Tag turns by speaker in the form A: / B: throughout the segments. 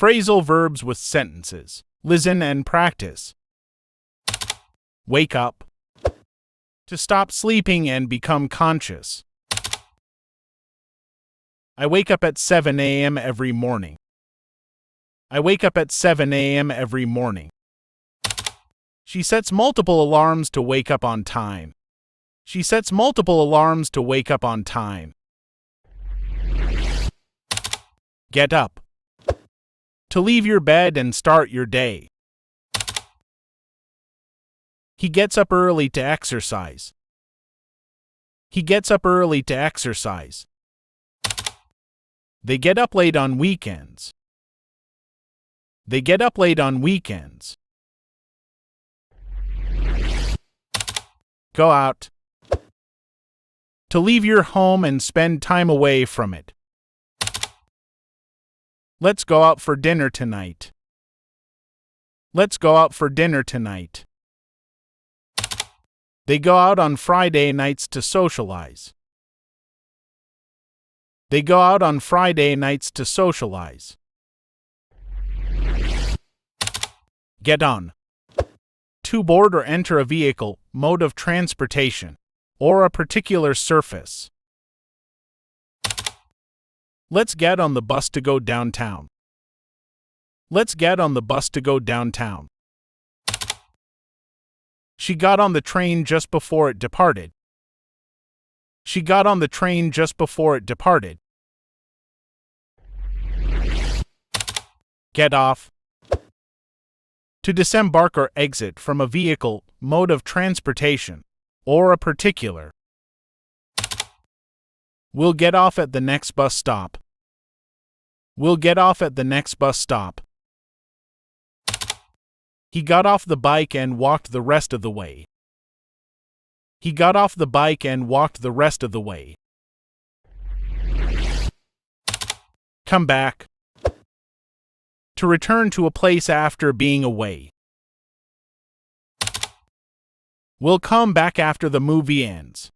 A: Phrasal verbs with sentences. Listen and practice. Wake up. To stop sleeping and become conscious. I wake up at 7 a.m. every morning. I wake up at 7 a.m. every morning. She sets multiple alarms to wake up on time. She sets multiple alarms to wake up on time. Get up. To leave your bed and start your day. He gets up early to exercise. He gets up early to exercise. They get up late on weekends. They get up late on weekends. Go out. To leave your home and spend time away from it. Let's go out for dinner tonight. Let's go out for dinner tonight. They go out on Friday nights to socialize. They go out on Friday nights to socialize. Get on. To board or enter a vehicle, mode of transportation, or a particular surface. Let's get on the bus to go downtown. Let's get on the bus to go downtown. She got on the train just before it departed. She got on the train just before it departed. Get off. To disembark or exit from a vehicle, mode of transportation, or a particular. We'll get off at the next bus stop. We'll get off at the next bus stop. He got off the bike and walked the rest of the way. He got off the bike and walked the rest of the way. Come back. To return to a place after being away. We'll come back after the movie ends.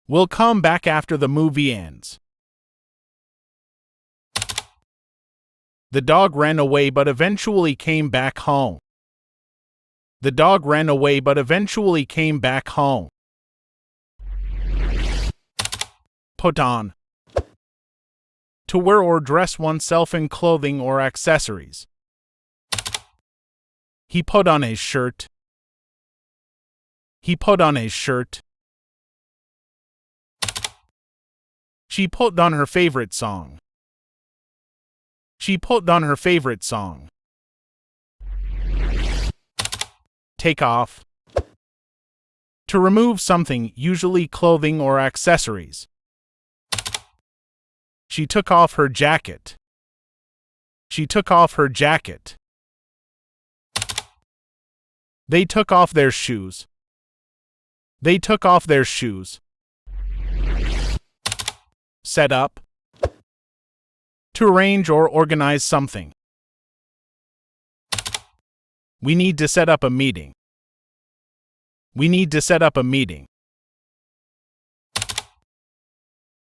A: We'll come back after the movie ends. The dog ran away but eventually came back home. The dog ran away but eventually came back home. Put on. To wear or dress oneself in clothing or accessories. He put on his shirt. He put on his shirt. She put on her favorite song. She put on her favorite song. Take off. To remove something, usually clothing or accessories. She took off her jacket. She took off her jacket. They took off their shoes. They took off their shoes. Set up. To arrange or organize something. We need to set up a meeting. We need to set up a meeting.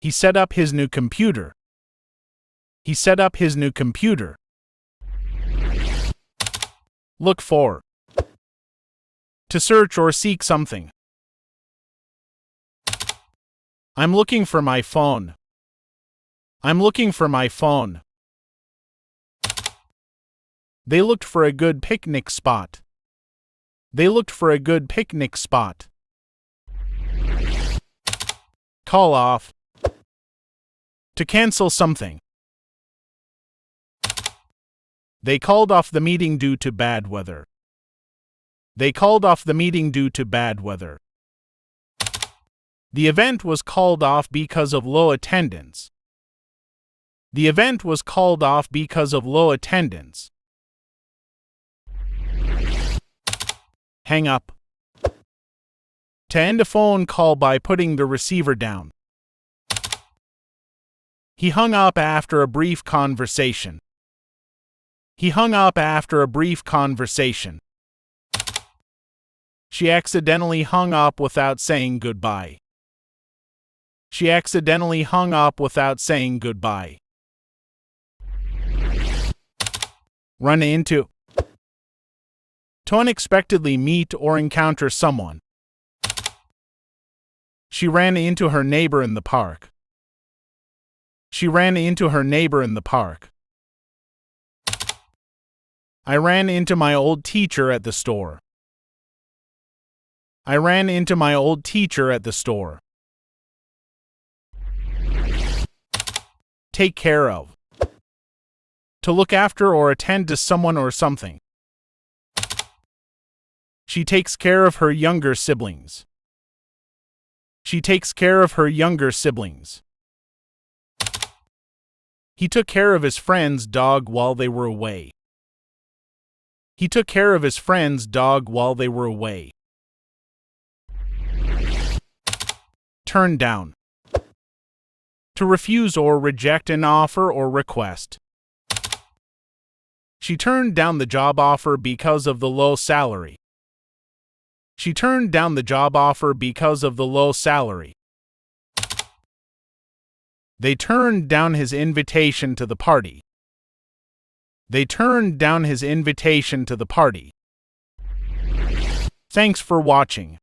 A: He set up his new computer. He set up his new computer. Look for. To search or seek something. I'm looking for my phone. I'm looking for my phone. They looked for a good picnic spot. They looked for a good picnic spot. Call off. To cancel something. They called off the meeting due to bad weather. They called off the meeting due to bad weather. The event was called off because of low attendance. The event was called off because of low attendance. Hang up. To end a phone call by putting the receiver down. He hung up after a brief conversation. He hung up after a brief conversation. She accidentally hung up without saying goodbye. She accidentally hung up without saying goodbye. Run into. To unexpectedly meet or encounter someone. She ran into her neighbor in the park. She ran into her neighbor in the park. I ran into my old teacher at the store. I ran into my old teacher at the store. Take care of. To look after or attend to someone or something. She takes care of her younger siblings. She takes care of her younger siblings. He took care of his friend's dog while they were away. He took care of his friend's dog while they were away. Turn down. To refuse or reject an offer or request. She turned down the job offer because of the low salary. She turned down the job offer because of the low salary. They turned down his invitation to the party. They turned down his invitation to the party. Thanks for watching.